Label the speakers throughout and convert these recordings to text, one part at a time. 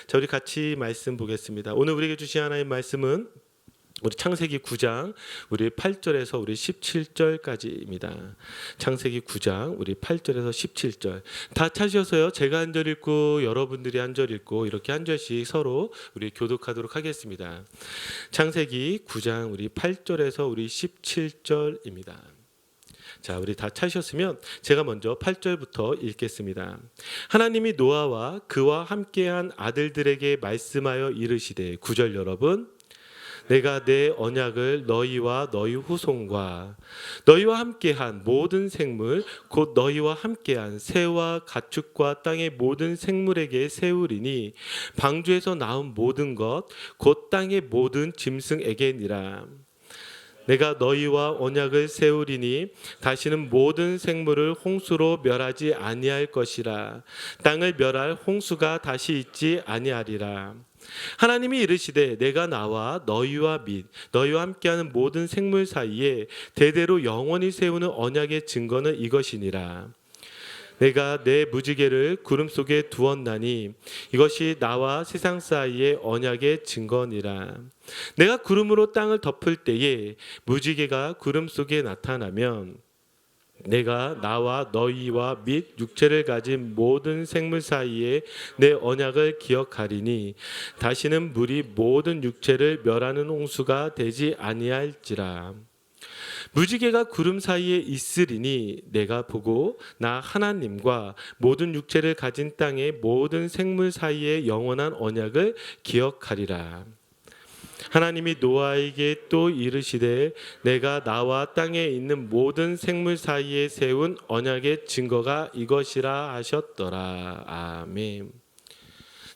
Speaker 1: 자, 우리 같이 말씀 보겠습니다. 오늘 우리에게 주신 하나님 말씀은 우리 창세기 9장 우리 8절에서 우리 17절까지입니다. 창세기 9장 우리 8절에서 17절 다 찾으셔서요. 제가 한 절 읽고 여러분들이 한 절 읽고 이렇게 한 절씩 서로 우리 교독하도록 하겠습니다. 창세기 9장 우리 8절에서 우리 17절입니다. 자, 우리 다 찾으셨으면 제가 먼저 8절부터 읽겠습니다. 하나님이 노아와 그와 함께한 아들들에게 말씀하여 이르시되 9절 여러분 내가 내 언약을 너희와 너희 후손과 너희와 함께한 모든 생물 곧 너희와 함께한 새와 가축과 땅의 모든 생물에게 세우리니 방주에서 나온 모든 것 곧 땅의 모든 짐승에게니라. 내가 너희와 언약을 세우리니 다시는 모든 생물을 홍수로 멸하지 아니할 것이라. 땅을 멸할 홍수가 다시 있지 아니하리라. 하나님이 이르시되 내가 나와 너희와 및 너희와 함께하는 모든 생물 사이에 대대로 영원히 세우는 언약의 증거는 이것이니라. 내가 내 무지개를 구름 속에 두었나니 이것이 나와 세상 사이의 언약의 증거니라. 내가 구름으로 땅을 덮을 때에 무지개가 구름 속에 나타나면 내가 나와 너희와 및 육체를 가진 모든 생물 사이에 내 언약을 기억하리니 다시는 물이 모든 육체를 멸하는 홍수가 되지 아니할지라. 무지개가 구름 사이에 있으리니 내가 보고 나 하나님과 모든 육체를 가진 땅의 모든 생물 사이에 영원한 언약을 기억하리라. 하나님이 노아에게 또 이르시되 내가 나와 땅에 있는 모든 생물 사이에 세운 언약의 증거가 이것이라 하셨더라. 아멘.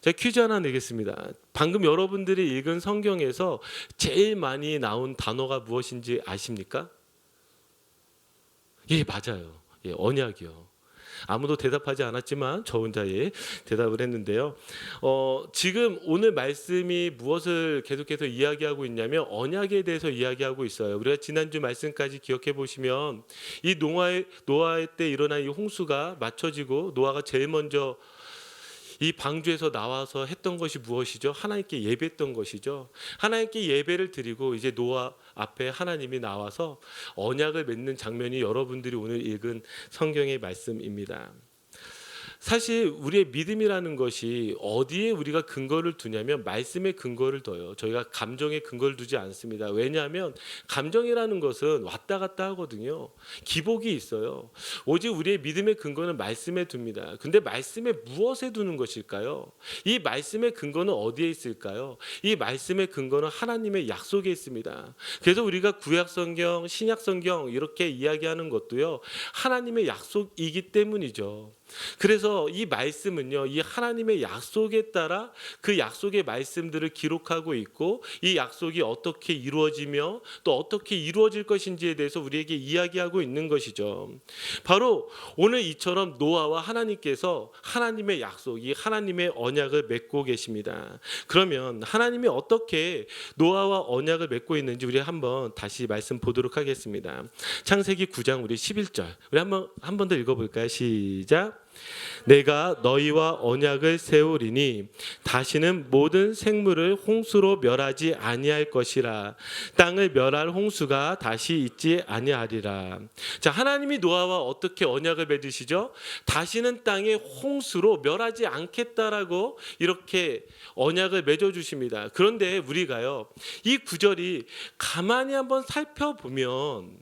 Speaker 1: 제가 퀴즈 하나 내겠습니다. 방금 여러분들이 읽은 성경에서 제일 많이 나온 단어가 무엇인지 아십니까? 예, 맞아요. 예, 언약이요. 아무도 대답하지 않았지만 저 혼자 대답을 했는데요. 지금 오늘 말씀이 무엇을 계속해서 이야기하고 있냐면 언약에 대해서 이야기하고 있어요. 우리가 지난주 말씀까지 기억해 보시면 이 노아의 때 일어난 이 홍수가 맞춰지고 노아가 제일 먼저 이 방주에서 나와서 했던 것이 무엇이죠? 하나님께 예배했던 것이죠. 하나님께 예배를 드리고 이제 노아 앞에 하나님이 나와서 언약을 맺는 장면이 여러분들이 오늘 읽은 성경의 말씀입니다. 사실 우리의 믿음이라는 것이 어디에 우리가 근거를 두냐면 말씀에 근거를 둬요. 저희가 감정에 근거를 두지 않습니다. 왜냐하면 감정이라는 것은 왔다 갔다 하거든요. 기복이 있어요. 오직 우리의 믿음의 근거는 말씀에 둡니다. 근데 말씀에 무엇에 두는 것일까요? 이 말씀의 근거는 어디에 있을까요? 이 말씀의 근거는 하나님의 약속에 있습니다. 그래서 우리가 구약성경, 신약성경 이렇게 이야기하는 것도요. 하나님의 약속이기 때문이죠. 그래서 이 말씀은요, 이 하나님의 약속에 따라 그 약속의 말씀들을 기록하고 있고 이 약속이 어떻게 이루어지며 또 어떻게 이루어질 것인지에 대해서 우리에게 이야기하고 있는 것이죠. 바로 오늘 이처럼 노아와 하나님께서 하나님의 약속, 이 하나님의 언약을 맺고 계십니다. 그러면 하나님이 어떻게 노아와 언약을 맺고 있는지 우리 한번 다시 말씀 보도록 하겠습니다. 창세기 9장 우리 11절 우리 한 번 더 읽어볼까요? 시작. 내가 너희와 언약을 세우리니 다시는 모든 생물을 홍수로 멸하지 아니할 것이라. 땅을 멸할 홍수가 다시 있지 아니하리라. 자, 하나님이 노아와 어떻게 언약을 맺으시죠? 다시는 땅에 홍수로 멸하지 않겠다라고 이렇게 언약을 맺어 주십니다. 그런데 우리가요, 이 구절이 가만히 한번 살펴보면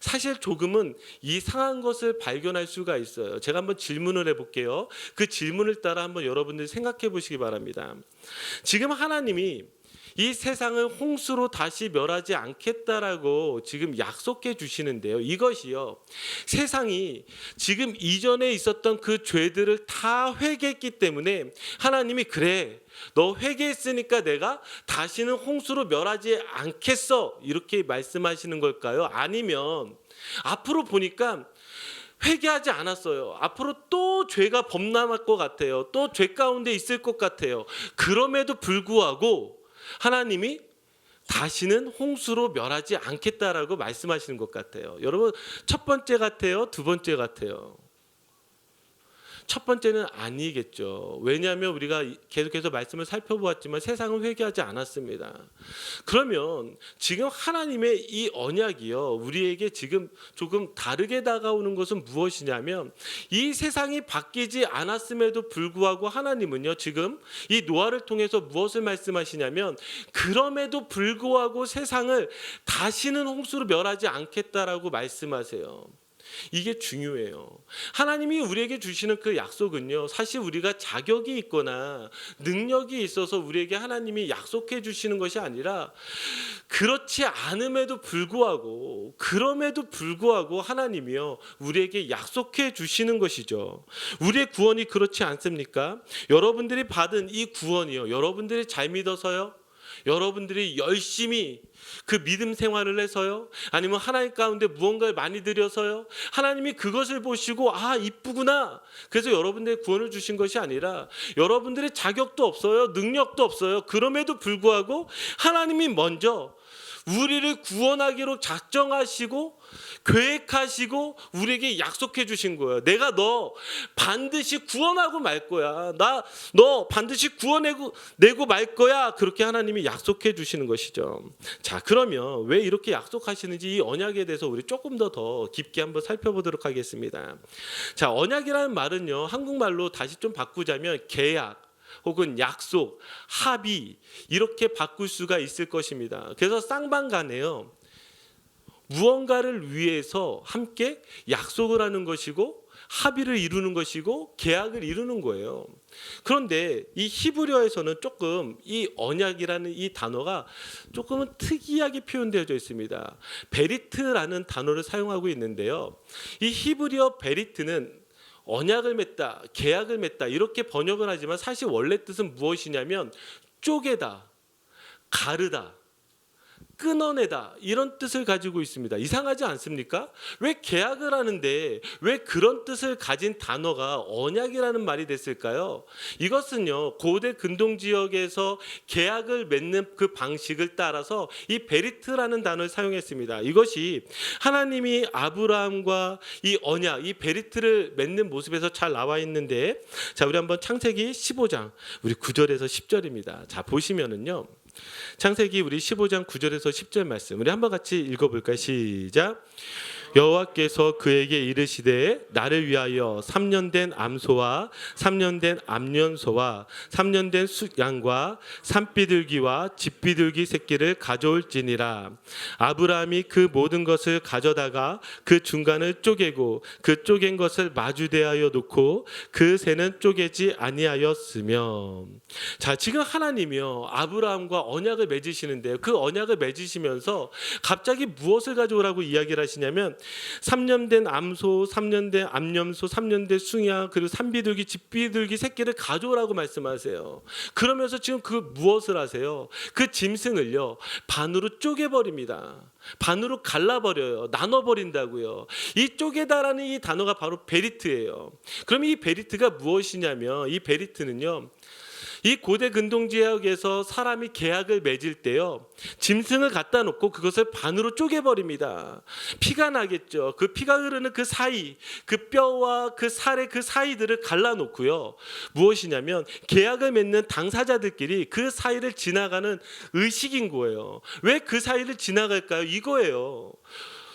Speaker 1: 사실 조금은 이상한 것을 발견할 수가 있어요. 제가 한번 질문을 해볼게요. 그 질문을 따라 한번 여러분들이 생각해 보시기 바랍니다. 지금 하나님이 이 세상을 홍수로 다시 멸하지 않겠다라고 지금 약속해 주시는데요. 이것이요, 세상이 지금 이전에 있었던 그 죄들을 다 회개했기 때문에 하나님이 그래, 너 회개했으니까 내가 다시는 홍수로 멸하지 않겠어 이렇게 말씀하시는 걸까요? 아니면 앞으로 보니까 회개하지 않았어요. 앞으로 또 죄가 범람할 것 같아요. 또 죄 가운데 있을 것 같아요. 그럼에도 불구하고 하나님이 다시는 홍수로 멸하지 않겠다라고 말씀하시는 것 같아요. 여러분, 첫 번째 같아요? 두 번째 같아요? 첫 번째는 아니겠죠. 왜냐하면 우리가 계속해서 말씀을 살펴보았지만 세상은 회개하지 않았습니다. 그러면 지금 하나님의 이 언약이요, 우리에게 지금 조금 다르게 다가오는 것은 무엇이냐면, 이 세상이 바뀌지 않았음에도 불구하고 하나님은요, 지금 이 노아를 통해서 무엇을 말씀하시냐면, 그럼에도 불구하고 세상을 다시는 홍수로 멸하지 않겠다라고 말씀하세요. 이게 중요해요. 하나님이 우리에게 주시는 그 약속은요, 사실 우리가 자격이 있거나 능력이 있어서 우리에게 하나님이 약속해 주시는 것이 아니라, 그렇지 않음에도 불구하고, 그럼에도 불구하고 하나님이요, 우리에게 약속해 주시는 것이죠. 우리의 구원이 그렇지 않습니까? 여러분들이 받은 이 구원이요, 여러분들이 잘 믿어서요, 여러분들이 열심히 그 믿음 생활을 해서요, 아니면 하나님 가운데 무언가를 많이 드려서요, 하나님이 그것을 보시고 아, 이쁘구나, 그래서 여러분들의 구원을 주신 것이 아니라, 여러분들의 자격도 없어요, 능력도 없어요. 그럼에도 불구하고 하나님이 먼저 우리를 구원하기로 작정하시고 계획하시고 우리에게 약속해 주신 거예요. 내가 너 반드시 구원하고 말 거야. 너 반드시 구원내고 말 거야. 그렇게 하나님이 약속해 주시는 것이죠. 자, 그러면 왜 이렇게 약속하시는지 이 언약에 대해서 우리 조금 더 깊게 한번 살펴보도록 하겠습니다. 자, 언약이라는 말은요, 한국말로 다시 좀 바꾸자면 계약 혹은 약속, 합의, 이렇게 바꿀 수가 있을 것입니다. 그래서 쌍방간에요, 무언가를 위해서 함께 약속을 하는 것이고 합의를 이루는 것이고 계약을 이루는 거예요. 그런데 이 히브리어에서는 조금 이 언약이라는 이 단어가 조금은 특이하게 표현되어져 있습니다. 베리트라는 단어를 사용하고 있는데요, 이 히브리어 베리트는 언약을 맺다, 계약을 맺다, 이렇게 번역을 하지만 사실 원래 뜻은 무엇이냐면 쪼개다, 가르다, 끊어내다, 이런 뜻을 가지고 있습니다. 이상하지 않습니까? 왜 계약을 하는데 왜 그런 뜻을 가진 단어가 언약이라는 말이 됐을까요? 이것은요, 고대 근동 지역에서 계약을 맺는 그 방식을 따라서 이 베리트라는 단어를 사용했습니다. 이것이 하나님이 아브라함과 이 언약, 이 베리트를 맺는 모습에서 잘 나와 있는데, 자, 우리 한번 창세기 15장 우리 9절에서 10절입니다. 자, 보시면은요, 창세기 우리 15장 9절에서 10절 말씀 우리 한번 같이 읽어볼까요? 시작. 여호와께서 그에게 이르시되 나를 위하여 3년 된 암소와 3년 된 암년소와 3년 된 양과 산비둘기와 집비둘기 새끼를 가져올지니라. 아브라함이 그 모든 것을 가져다가 그 중간을 쪼개고 그 쪼갠 것을 마주대하여 놓고 그 새는 쪼개지 아니하였으며. 자, 지금 하나님이요, 아브라함과 언약을 맺으시는데요, 그 언약을 맺으시면서 갑자기 무엇을 가져오라고 이야기를 하시냐면 3년 된 암소, 3년 된 암염소, 3년 된 숭야, 그리고 산비둘기, 집비둘기 새끼를 가져오라고 말씀하세요. 그러면서 지금 그 무엇을 하세요? 그 짐승을요, 반으로 쪼개버립니다. 반으로 갈라버려요. 나눠버린다고요. 이 쪼개다라는 이 단어가 바로 베리트예요. 그럼 이 베리트가 무엇이냐면, 이 베리트는요, 이 고대 근동 지역에서 사람이 계약을 맺을 때요, 짐승을 갖다 놓고 그것을 반으로 쪼개버립니다. 피가 나겠죠. 그 피가 흐르는 그 사이, 그 뼈와 그 살의 그 사이들을 갈라놓고요, 무엇이냐면 계약을 맺는 당사자들끼리 그 사이를 지나가는 의식인 거예요. 왜 그 사이를 지나갈까요? 이거예요.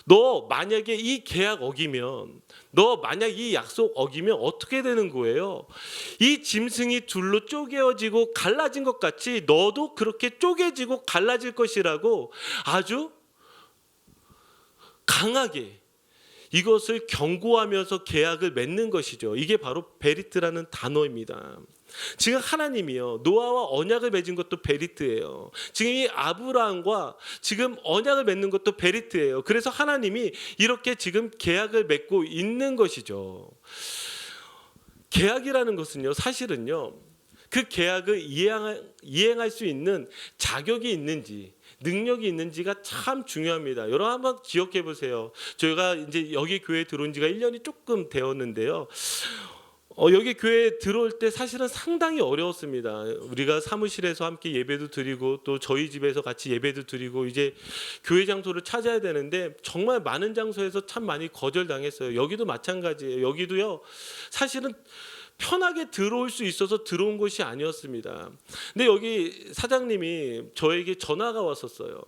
Speaker 1: 너 만약에 이 계약 어기면, 너 만약 이 약속 어기면 어떻게 되는 거예요? 이 짐승이 둘로 쪼개어지고 갈라진 것 같이 너도 그렇게 쪼개지고 갈라질 것이라고 아주 강하게 이것을 경고하면서 계약을 맺는 것이죠. 이게 바로 베리트라는 단어입니다. 지금 하나님이요, 노아와 언약을 맺은 것도 베리트예요. 지금 이 아브라함과 지금 언약을 맺는 것도 베리트예요. 그래서 하나님이 이렇게 지금 계약을 맺고 있는 것이죠. 계약이라는 것은요, 사실은요, 그 계약을 이행할 수 있는 자격이 있는지, 능력이 있는지가 참 중요합니다. 여러분 한번 기억해 보세요. 저희가 이제 여기 교회에 들어온 지가 1년이 조금 되었는데요, 여기 교회에 들어올 때 사실은 상당히 어려웠습니다. 우리가 사무실에서 함께 예배도 드리고 또 저희 집에서 같이 예배도 드리고 이제 교회 장소를 찾아야 되는데 정말 많은 장소에서 참 많이 거절당했어요. 여기도 마찬가지예요. 여기도요, 사실은 편하게 들어올 수 있어서 들어온 것이 아니었습니다. 근데 여기 사장님이 저에게 전화가 왔었어요.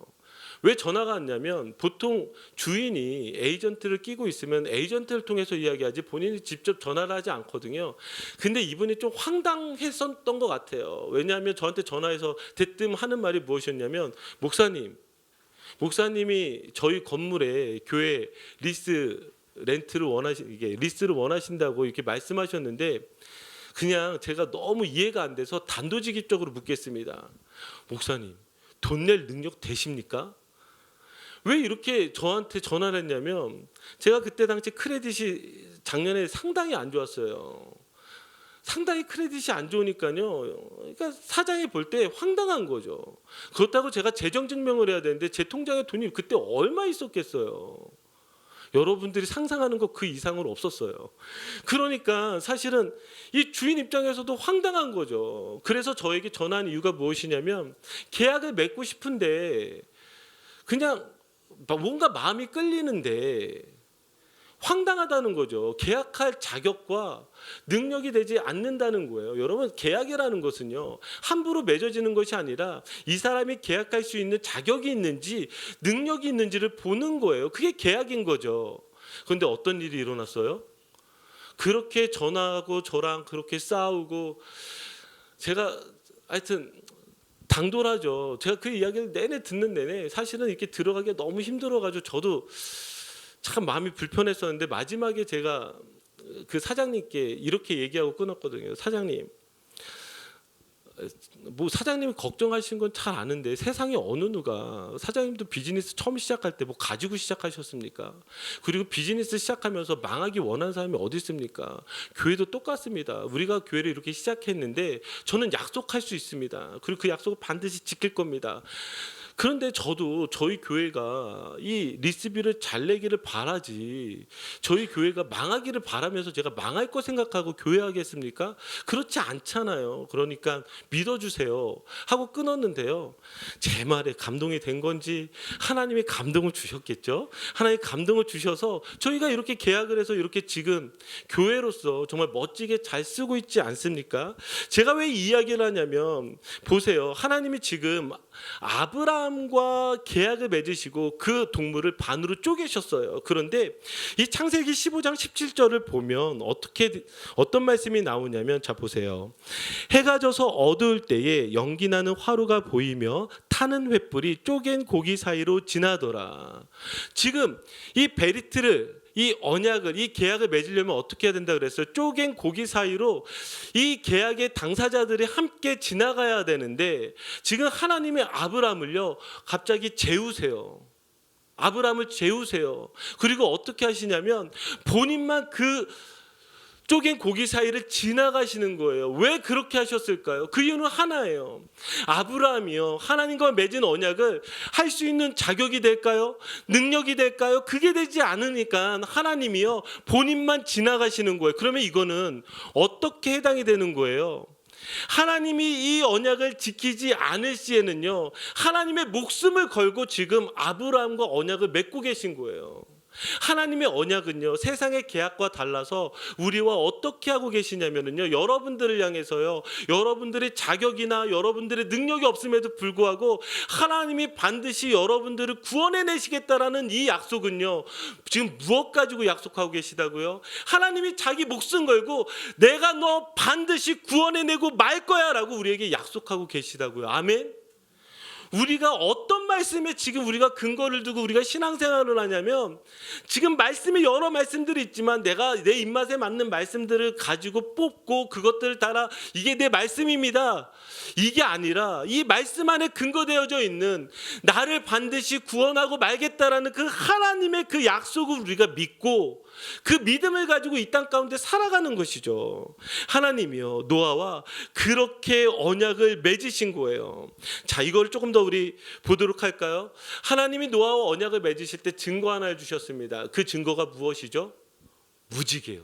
Speaker 1: 왜 전화가 왔냐면 보통 주인이 에이전트를 끼고 있으면 에이전트를 통해서 이야기하지 본인이 직접 전화를 하지 않거든요. 근데 이분이 좀 황당했었던 것 같아요. 왜냐하면 저한테 전화해서 대뜸 하는 말이 무엇이었냐면 목사님이 저희 건물에 교회 리스를 원하신다고 이렇게 말씀하셨는데 그냥 제가 너무 이해가 안 돼서 단도직입적으로 묻겠습니다. 목사님, 돈 낼 능력 되십니까? 왜 이렇게 저한테 전화를 했냐면 제가 그때 당시 크레딧이 작년에 상당히 안 좋았어요. 상당히 크레딧이 안 좋으니까요. 그러니까 사장이 볼 때 황당한 거죠. 그렇다고 제가 재정 증명을 해야 되는데 제 통장에 돈이 그때 얼마 있었겠어요. 여러분들이 상상하는 것 그 이상으로 없었어요. 그러니까 사실은 이 주인 입장에서도 황당한 거죠. 그래서 저에게 전화한 이유가 무엇이냐면 계약을 맺고 싶은데 그냥 뭔가 마음이 끌리는데 황당하다는 거죠. 계약할 자격과 능력이 되지 않는다는 거예요. 여러분, 계약이라는 것은요, 함부로 맺어지는 것이 아니라 이 사람이 계약할 수 있는 자격이 있는지 능력이 있는지를 보는 거예요. 그게 계약인 거죠. 그런데 어떤 일이 일어났어요? 그렇게 전화하고 저랑 그렇게 싸우고 제가 하여튼 당돌하죠. 제가 그 이야기를 내내 듣는 내내 사실은 이렇게 들어가기가 너무 힘들어가지고 저도 참 마음이 불편했었는데 마지막에 제가 그 사장님께 이렇게 얘기하고 끊었거든요. 사장님, 뭐 사장님이 걱정하신 건 잘 아는데 세상에 어느 누가 사장님도 비즈니스 처음 시작할 때 뭐 가지고 시작하셨습니까? 그리고 비즈니스 시작하면서 망하기 원하는 사람이 어디 있습니까? 교회도 똑같습니다. 우리가 교회를 이렇게 시작했는데 저는 약속할 수 있습니다. 그리고 그 약속을 반드시 지킬 겁니다. 그런데 저도 저희 교회가 이 리스비를 잘 내기를 바라지 저희 교회가 망하기를 바라면서 제가 망할 거 생각하고 교회하겠습니까? 그렇지 않잖아요. 그러니까 믿어주세요 하고 끊었는데요. 제 말에 감동이 된 건지 하나님이 감동을 주셨겠죠. 하나님이 감동을 주셔서 저희가 이렇게 계약을 해서 이렇게 지금 교회로서 정말 멋지게 잘 쓰고 있지 않습니까? 제가 왜 이 이야기를 하냐면 보세요. 하나님이 지금 아브라함과 계약을 맺으시고 그 동물을 반으로 쪼개셨어요. 그런데 이 창세기 15장 17절을 보면 어떤 말씀이 나오냐면 자 보세요. 해가 져서 어두울 때에 연기나는 화로가 보이며 타는 횃불이 쪼갠 고기 사이로 지나더라. 지금 이 베리트를 이 언약을 이 계약을 맺으려면 어떻게 해야 된다 그랬어요? 쪼갠 고기 사이로 이 계약의 당사자들이 함께 지나가야 되는데 지금 하나님의 아브라함을요 갑자기 재우세요. 아브라함을 재우세요. 그리고 어떻게 하시냐면 본인만 그 쪼갠 고기 사이를 지나가시는 거예요. 왜 그렇게 하셨을까요? 그 이유는 하나예요. 아브라함이요 하나님과 맺은 언약을 할 수 있는 자격이 될까요? 능력이 될까요? 그게 되지 않으니까 하나님이요 본인만 지나가시는 거예요. 그러면 이거는 어떻게 해당이 되는 거예요? 하나님이 이 언약을 지키지 않을 시에는요 하나님의 목숨을 걸고 지금 아브라함과 언약을 맺고 계신 거예요. 하나님의 언약은요 세상의 계약과 달라서 우리와 어떻게 하고 계시냐면요 여러분들을 향해서요 여러분들의 자격이나 여러분들의 능력이 없음에도 불구하고 하나님이 반드시 여러분들을 구원해 내시겠다라는 이 약속은요 지금 무엇 가지고 약속하고 계시다고요? 하나님이 자기 목숨 걸고 내가 너 반드시 구원해 내고 말 거야 라고 우리에게 약속하고 계시다고요. 아멘. 우리가 어떤 말씀에 지금 우리가 근거를 두고 우리가 신앙생활을 하냐면 지금 말씀이 여러 말씀들이 있지만 내가 내 입맛에 맞는 말씀들을 가지고 뽑고 그것들을 따라 이게 내 말씀입니다. 이게 아니라 이 말씀 안에 근거되어져 있는 나를 반드시 구원하고 말겠다라는 그 하나님의 그 약속을 우리가 믿고 그 믿음을 가지고 이 땅 가운데 살아가는 것이죠. 하나님이요 노아와 그렇게 언약을 맺으신 거예요. 자, 이걸 조금 더 우리 보도록 할까요? 하나님이 노아와 언약을 맺으실 때 증거 하나를 주셨습니다. 그 증거가 무엇이죠? 무지개요.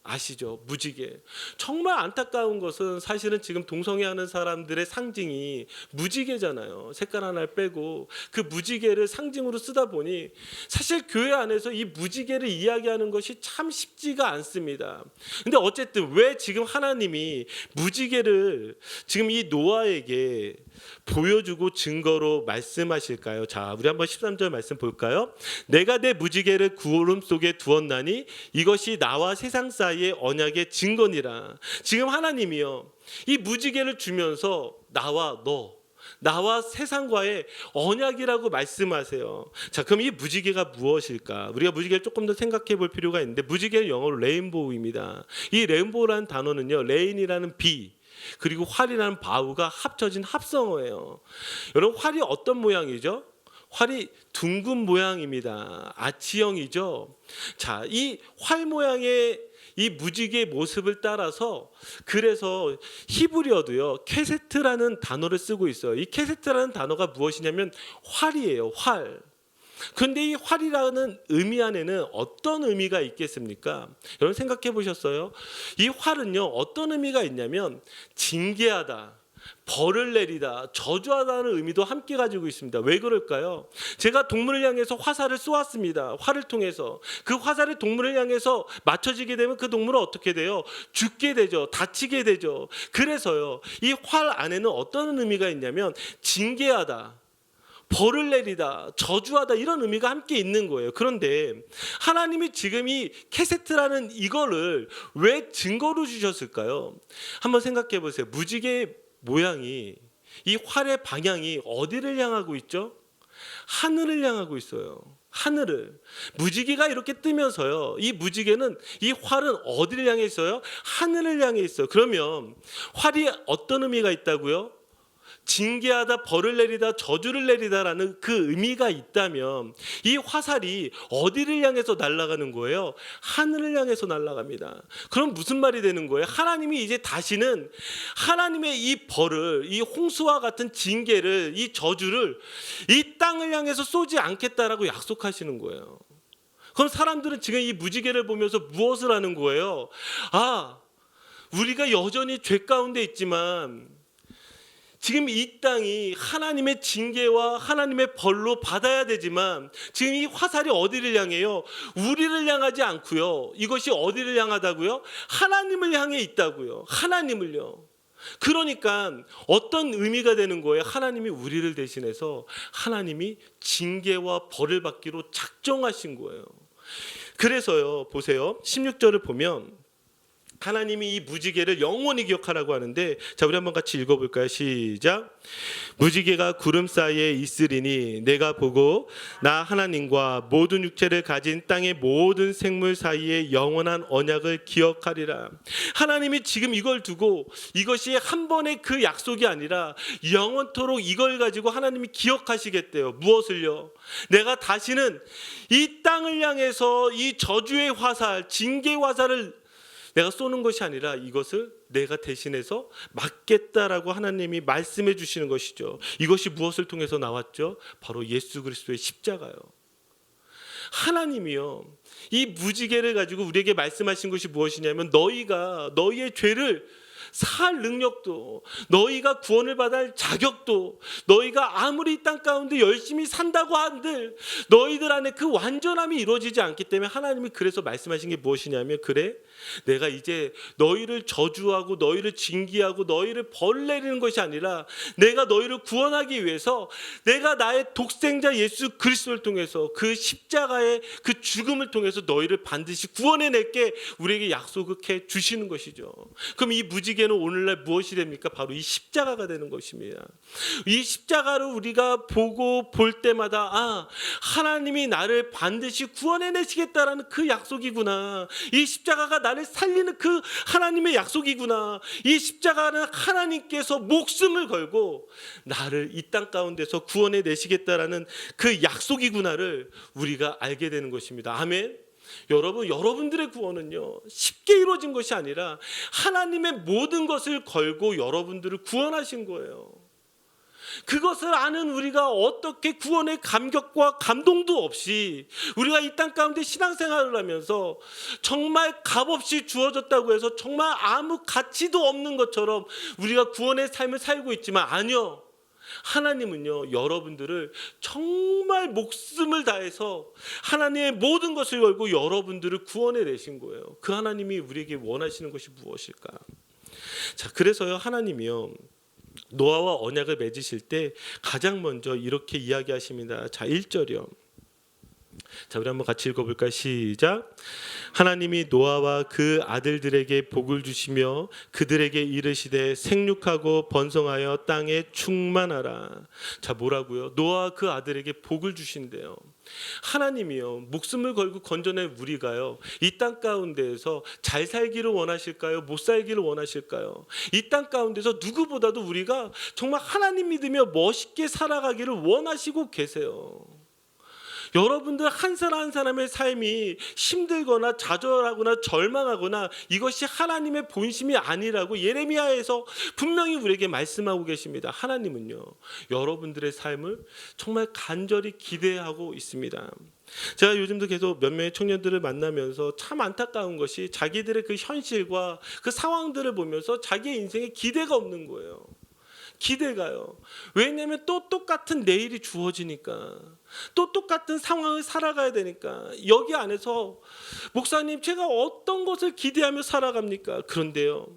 Speaker 1: 아시죠? 무지개. 정말 안타까운 것은 사실은 지금 동성애하는 사람들의 상징이 무지개잖아요. 색깔 하나를 빼고 그 무지개를 상징으로 쓰다 보니 사실 교회 안에서 이 무지개를 이야기하는 것이 참 쉽지가 않습니다. 근데 어쨌든 왜 지금 하나님이 무지개를 지금 이 노아에게 보여주고 증거로 말씀하실까요? 자, 우리 한번 13절 말씀 볼까요? 내가 내 무지개를 구름 속에 두었나니 이것이 나와 세상 사이의 언약의 증거니라. 지금 하나님이요, 이 무지개를 주면서 나와 세상과의 언약이라고 말씀하세요. 자, 그럼 이 무지개가 무엇일까? 우리가 무지개를 조금 더 생각해 볼 필요가 있는데, 무지개는 영어로 레인보우입니다. 이 레인보우라는 단어는요, 레인이라는 비 그리고 활이라는 바우가 합쳐진 합성어예요. 여러분, 활이 어떤 모양이죠? 활이 둥근 모양입니다. 아치형이죠. 자, 이 활 모양의 이 무지개의 모습을 따라서 그래서 히브리어도요, 케세트라는 단어를 쓰고 있어요. 이 케세트라는 단어가 무엇이냐면 활이에요. 활. 그런데 이 활이라는 의미 안에는 어떤 의미가 있겠습니까? 여러분 생각해 보셨어요? 이 활은요, 어떤 의미가 있냐면 징계하다, 벌을 내리다, 저주하다는 의미도 함께 가지고 있습니다. 왜 그럴까요? 제가 동물을 향해서 화살을 쏘았습니다. 활을 통해서 그 화살이 동물을 향해서 맞춰지게 되면 그 동물은 어떻게 돼요? 죽게 되죠. 다치게 되죠. 그래서요, 이 활 안에는 어떤 의미가 있냐면 징계하다, 벌을 내리다, 저주하다, 이런 의미가 함께 있는 거예요. 그런데 하나님이 지금 이 케세트라는 이거를 왜 증거로 주셨을까요? 한번 생각해 보세요. 무지개 모양이, 이 활의 방향이 어디를 향하고 있죠? 하늘을 향하고 있어요. 하늘을. 무지개가 이렇게 뜨면서요, 이 무지개는, 이 활은 어디를 향해 있어요? 하늘을 향해 있어요. 그러면 활이 어떤 의미가 있다고요? 징계하다, 벌을 내리다, 저주를 내리다라는 그 의미가 있다면 이 화살이 어디를 향해서 날아가는 거예요? 하늘을 향해서 날아갑니다. 그럼 무슨 말이 되는 거예요? 하나님이 이제 다시는 하나님의 이 벌을, 이 홍수와 같은 징계를, 이 저주를 이 땅을 향해서 쏘지 않겠다라고 약속하시는 거예요. 그럼 사람들은 지금 이 무지개를 보면서 무엇을 하는 거예요? 아, 우리가 여전히 죄 가운데 있지만 지금 이 땅이 하나님의 징계와 하나님의 벌로 받아야 되지만 지금 이 화살이 어디를 향해요? 우리를 향하지 않고요. 이것이 어디를 향하다고요? 하나님을 향해 있다고요. 하나님을요. 그러니까 어떤 의미가 되는 거예요? 하나님이 우리를 대신해서 하나님이 징계와 벌을 받기로 작정하신 거예요. 그래서요, 보세요. 16절을 보면 하나님이 이 무지개를 영원히 기억하라고 하는데, 자, 우리 한번 같이 읽어볼까요? 시작. 무지개가 구름 사이에 있으리니 내가 보고 나 하나님과 모든 육체를 가진 땅의 모든 생물 사이에 영원한 언약을 기억하리라. 하나님이 지금 이걸 두고 이것이 한 번의 그 약속이 아니라 영원토록 이걸 가지고 하나님이 기억하시겠대요. 무엇을요? 내가 다시는 이 땅을 향해서 이 저주의 화살, 징계의 화살을 내가 쏘는 것이 아니라 이것을 내가 대신해서 막겠다라고 하나님이 말씀해 주시는 것이죠. 이것이 무엇을 통해서 나왔죠? 바로 예수 그리스도의 십자가요. 하나님이요, 이 무지개를 가지고 우리에게 말씀하신 것이 무엇이냐면 너희가 너희의 죄를 살 능력도, 너희가 구원을 받을 자격도, 너희가 아무리 이 땅 가운데 열심히 산다고 한들 너희들 안에 그 완전함이 이루어지지 않기 때문에 하나님이 그래서 말씀하신 게 무엇이냐면, 그래, 내가 이제 너희를 저주하고 너희를 징계하고 너희를 벌 내리는 것이 아니라 내가 너희를 구원하기 위해서 내가 나의 독생자 예수 그리스도를 통해서 그 십자가의 그 죽음을 통해서 너희를 반드시 구원해낼게 우리에게 약속해 주시는 것이죠. 그럼 이 무지개는 오늘날 무엇이 됩니까? 바로 이 십자가가 되는 것입니다. 이 십자가를 우리가 보고 볼 때마다, 아, 하나님이 나를 반드시 구원해내시겠다라는 그 약속이구나. 이 십자가가 나를 살리는 그 하나님의 약속이구나. 이 십자가는 하나님께서 목숨을 걸고 나를 이 땅 가운데서 구원해내시겠다라는 그 약속이구나를 우리가 알게 되는 것입니다. 아멘. 여러분, 여러분들의 구원은요, 쉽게 이루어진 것이 아니라 하나님의 모든 것을 걸고 여러분들을 구원하신 거예요. 그것을 아는 우리가 어떻게 구원의 감격과 감동도 없이 우리가 이 땅 가운데 신앙생활을 하면서 정말 값없이 주어졌다고 해서 정말 아무 가치도 없는 것처럼 우리가 구원의 삶을 살고 있지만 아니요. 하나님은요, 여러분들을 정말 목숨을 다해서 하나님의 모든 것을 걸고 여러분들을 구원해 내신 거예요. 그 하나님이 우리에게 원하시는 것이 무엇일까? 자, 그래서요, 하나님이요, 노아와 언약을 맺으실 때 가장 먼저 이렇게 이야기하십니다. 자, 1절이요. 자, 우리 한번 같이 읽어볼까요? 시작. 하나님이 노아와 그 아들들에게 복을 주시며 그들에게 이르시되 생육하고 번성하여 땅에 충만하라. 자, 뭐라고요? 노아와 그 아들에게 복을 주신대요. 하나님이요, 목숨을 걸고 건져낸 우리가요, 이 땅 가운데에서 잘 살기를 원하실까요? 못 살기를 원하실까요? 이 땅 가운데서 누구보다도 우리가 정말 하나님 믿으며 멋있게 살아가기를 원하시고 계세요. 여러분들 한 사람 한 사람의 삶이 힘들거나 좌절하거나 절망하거나 이것이 하나님의 본심이 아니라고 예레미야에서 분명히 우리에게 말씀하고 계십니다. 하나님은요, 여러분들의 삶을 정말 간절히 기대하고 있습니다. 제가 요즘도 계속 몇 명의 청년들을 만나면서 참 안타까운 것이 자기들의 그 현실과 그 상황들을 보면서 자기의 인생에 기대가 없는 거예요. 기대가요. 왜냐하면 또 똑같은 내일이 주어지니까, 또 똑같은 상황을 살아가야 되니까. 여기 안에서 목사님, 제가 어떤 것을 기대하며 살아갑니까? 그런데요,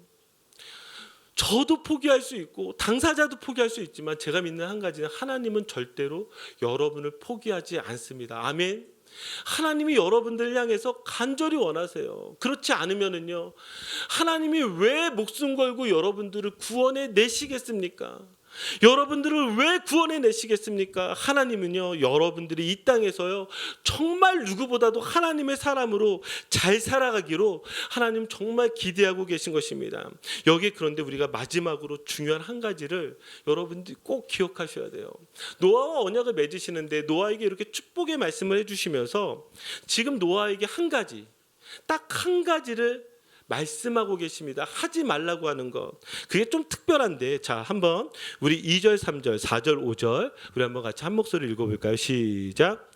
Speaker 1: 저도 포기할 수 있고 당사자도 포기할 수 있지만 제가 믿는 한 가지는 하나님은 절대로 여러분을 포기하지 않습니다. 아멘. 하나님이 여러분들을 향해서 간절히 원하세요. 그렇지 않으면은요, 하나님이 왜 목숨 걸고 여러분들을 구원해 내시겠습니까? 여러분들을 왜 구원해 내시겠습니까? 하나님은요, 여러분들이 이 땅에서요, 정말 누구보다도 하나님의 사람으로 잘 살아가기로 하나님 정말 기대하고 계신 것입니다. 여기 그런데 우리가 마지막으로 중요한 한 가지를 여러분들이 꼭 기억하셔야 돼요. 노아와 언약을 맺으시는데 노아에게 이렇게 축복의 말씀을 해주시면서 지금 노아에게 한 가지, 딱 한 가지를 말씀하고 계십니다. 하지 말라고 하는 것. 그게 좀 특별한데, 자, 한번 우리 2절, 3절, 4절, 5절 우리 한번 같이 한 목소리 읽어볼까요? 시작.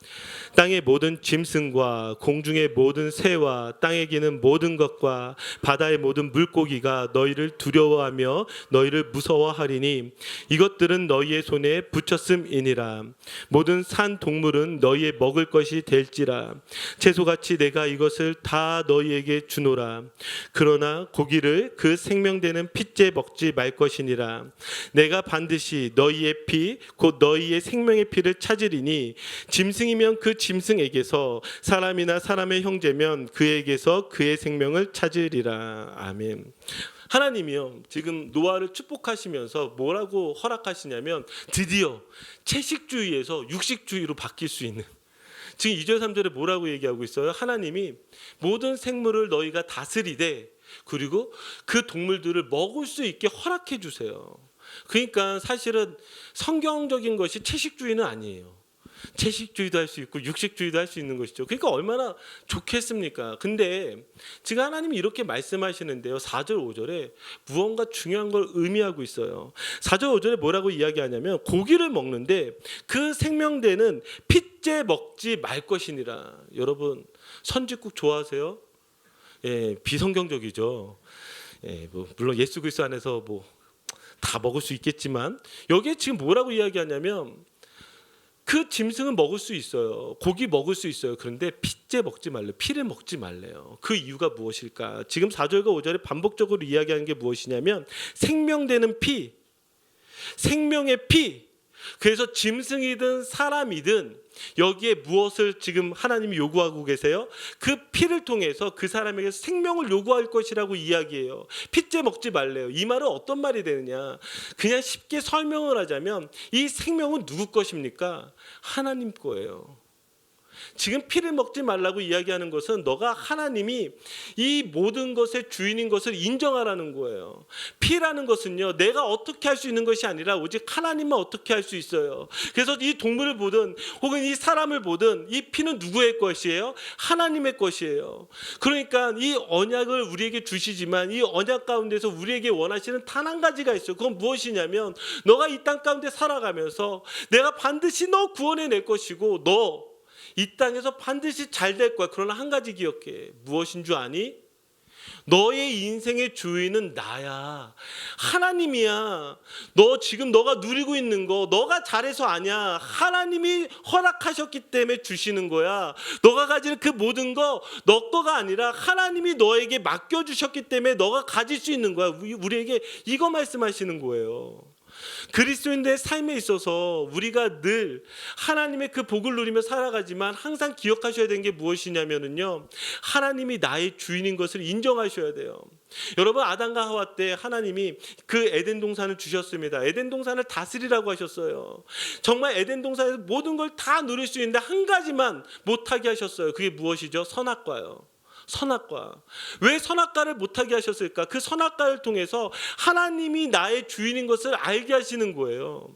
Speaker 1: 땅의 모든 짐승과 공중의 모든 새와 땅에 기는 모든 것과 바다의 모든 물고기가 너희를 두려워하며 너희를 무서워하리니 이것들은 너희의 손에 붙였음이니라. 모든 산 동물은 너희의 먹을 것이 될지라. 채소같이 내가 이것을 다 너희에게 주노라. 그러나 고기를 그 생명되는 핏째 먹지 말 것이니라. 내가 반드시 너희의 피 곧 너희의 생명의 피를 찾으리니 짐승이면 그 짐승에게서 사람이나 사람의 형제면 그에게서 그의 생명을 찾으리라. 아멘. 하나님이요, 지금 노아를 축복하시면서 뭐라고 허락하시냐면 드디어 채식주의에서 육식주의로 바뀔 수 있는, 지금 2절 3절에 뭐라고 얘기하고 있어요? 하나님이 모든 생물을 너희가 다스리되 그리고 그 동물들을 먹을 수 있게 허락해 주세요. 그러니까 사실은 성경적인 것이 채식주의는 아니에요. 채식주의도 할 수 있고 육식주의도 할 수 있는 것이죠. 그러니까 얼마나 좋겠습니까? 근데 지금 하나님이 이렇게 말씀하시는데요, 4절 5절에 무언가 중요한 걸 의미하고 있어요. 4절 5절에 뭐라고 이야기하냐면 고기를 먹는데 그 생명되는 핏째 먹지 말 것이니라. 여러분 선지국 좋아하세요? 예, 비성경적이죠. 예, 물론 예수 그리스도 안에서 다 먹을 수 있겠지만 여기에 지금 뭐라고 이야기하냐면 그 짐승은 먹을 수 있어요. 고기 먹을 수 있어요. 그런데 핏째 먹지 말래요. 피를 먹지 말래요. 그 이유가 무엇일까? 지금 4절과 5절에 반복적으로 이야기하는 게 무엇이냐면 생명되는 피, 생명의 피. 그래서 짐승이든 사람이든 여기에 무엇을 지금 하나님이 요구하고 계세요? 그 피를 통해서 그 사람에게 생명을 요구할 것이라고 이야기해요. 핏째 먹지 말래요. 이 말은 어떤 말이 되느냐? 그냥 쉽게 설명을 하자면 이 생명은 누구 것입니까? 하나님 거예요. 지금 피를 먹지 말라고 이야기하는 것은 너가 하나님이 이 모든 것의 주인인 것을 인정하라는 거예요. 피라는 것은요, 내가 어떻게 할 수 있는 것이 아니라 오직 하나님만 어떻게 할 수 있어요. 그래서 이 동물을 보든 혹은 이 사람을 보든 이 피는 누구의 것이에요? 하나님의 것이에요. 그러니까 이 언약을 우리에게 주시지만 이 언약 가운데서 우리에게 원하시는 단 한 가지가 있어요. 그건 무엇이냐면 너가 이 땅 가운데 살아가면서 내가 반드시 너 구원해낼 것이고 너 이 땅에서 반드시 잘 될 거야. 그러나 한 가지 기억해. 무엇인 줄 아니? 너의 인생의 주인은 나야. 하나님이야. 너 지금 너가 누리고 있는 거 너가 잘해서 아니야. 하나님이 허락하셨기 때문에 주시는 거야. 너가 가지는 그 모든 거 너 거가 아니라 하나님이 너에게 맡겨주셨기 때문에 너가 가질 수 있는 거야. 우리에게 이거 말씀하시는 거예요. 그리스도인들의 삶에 있어서 우리가 늘 하나님의 그 복을 누리며 살아가지만 항상 기억하셔야 되는 게 무엇이냐면요, 하나님이 나의 주인인 것을 인정하셔야 돼요. 여러분, 아담과 하와 때 하나님이 그 에덴 동산을 주셨습니다. 에덴 동산을 다스리라고 하셨어요. 정말 에덴 동산에서 모든 걸 다 누릴 수 있는데 한 가지만 못하게 하셨어요. 그게 무엇이죠? 선악과요. 선악과. 왜 선악과를 못하게 하셨을까? 그 선악과를 통해서 하나님이 나의 주인인 것을 알게 하시는 거예요.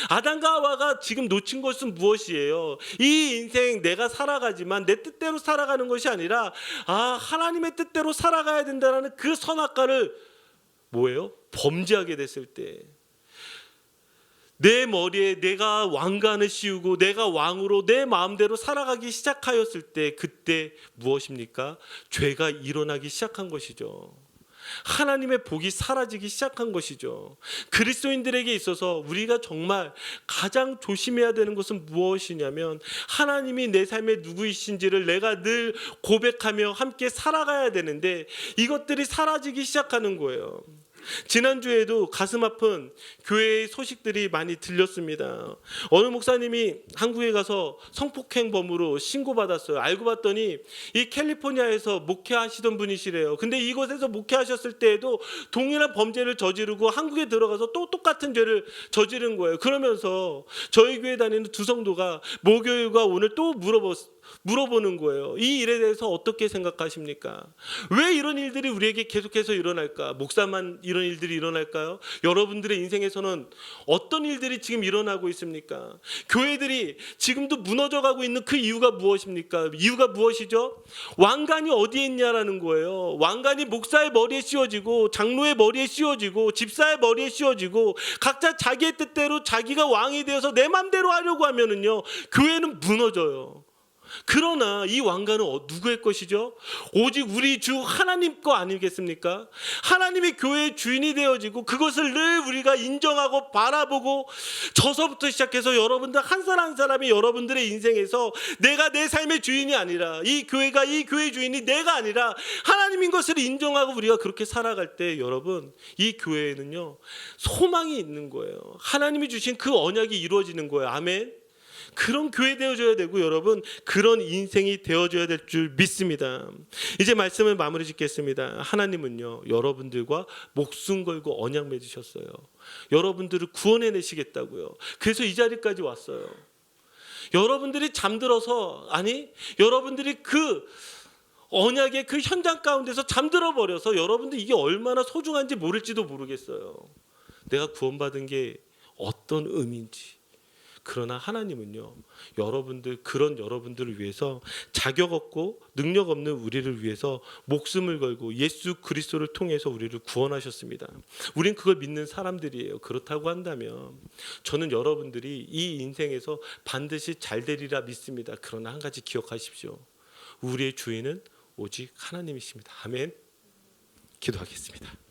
Speaker 1: 아담과 하와가 지금 놓친 것은 무엇이에요? 이 인생 내가 살아가지만 내 뜻대로 살아가는 것이 아니라 하나님의 뜻대로 살아가야 된다는 그 선악과를 뭐예요? 범죄하게 됐을 때 내 머리에 내가 왕관을 씌우고 내가 왕으로 내 마음대로 살아가기 시작하였을 때 그때 무엇입니까? 죄가 일어나기 시작한 것이죠. 하나님의 복이 사라지기 시작한 것이죠. 그리스도인들에게 있어서 우리가 정말 가장 조심해야 되는 것은 무엇이냐면 하나님이 내 삶에 누구이신지를 내가 늘 고백하며 함께 살아가야 되는데 이것들이 사라지기 시작하는 거예요. 지난주에도 가슴 아픈 교회의 소식들이 많이 들렸습니다. 어느 목사님이 한국에 가서 성폭행범으로 신고받았어요. 알고 봤더니 이 캘리포니아에서 목회하시던 분이시래요. 근데 이곳에서 목회하셨을 때에도 동일한 범죄를 저지르고 한국에 들어가서 또 똑같은 죄를 저지른 거예요. 그러면서 저희 교회 다니는 두 성도가 목요일과 오늘 또 물어보는 거예요. 이 일에 대해서 어떻게 생각하십니까? 왜 이런 일들이 우리에게 계속해서 일어날까? 목사만 이런 일들이 일어날까요? 여러분들의 인생에서는 어떤 일들이 지금 일어나고 있습니까? 교회들이 지금도 무너져가고 있는 그 이유가 무엇입니까? 이유가 무엇이죠? 왕관이 어디에 있냐라는 거예요. 왕관이 목사의 머리에 씌워지고 장로의 머리에 씌워지고 집사의 머리에 씌워지고 각자 자기의 뜻대로 자기가 왕이 되어서 내 맘대로 하려고 하면은요, 교회는 무너져요. 그러나 이 왕관은 누구의 것이죠? 오직 우리 주 하나님 거 아니겠습니까? 하나님이 교회의 주인이 되어지고 그것을 늘 우리가 인정하고 바라보고 저서부터 시작해서 여러분들 한 사람 한 사람이 여러분들의 인생에서 내가 내 삶의 주인이 아니라 이 교회가 이 교회의 주인이 내가 아니라 하나님인 것을 인정하고 우리가 그렇게 살아갈 때 여러분 이 교회에는요 소망이 있는 거예요. 하나님이 주신 그 언약이 이루어지는 거예요. 아멘. 그런 교회 되어줘야 되고 여러분 그런 인생이 되어줘야 될 줄 믿습니다. 이제 말씀을 마무리 짓겠습니다. 하나님은요 여러분들과 목숨 걸고 언약 맺으셨어요. 여러분들을 구원해내시겠다고요. 그래서 이 자리까지 왔어요. 여러분들이 잠들어서 여러분들이 그 언약의 그 현장 가운데서 잠들어 버려서 여러분들 이게 얼마나 소중한지 모를지도 모르겠어요. 내가 구원받은 게 어떤 의미인지. 그러나 하나님은요 그런 여러분들을 위해서 자격 없고 능력 없는 우리를 위해서 목숨을 걸고 예수 그리스도를 통해서 우리를 구원하셨습니다. 우린 그걸 믿는 사람들이에요. 그렇다고 한다면 저는 여러분들이 이 인생에서 반드시 잘 되리라 믿습니다. 그러나 한 가지 기억하십시오. 우리의 주인은 오직 하나님이십니다. 아멘. 기도하겠습니다.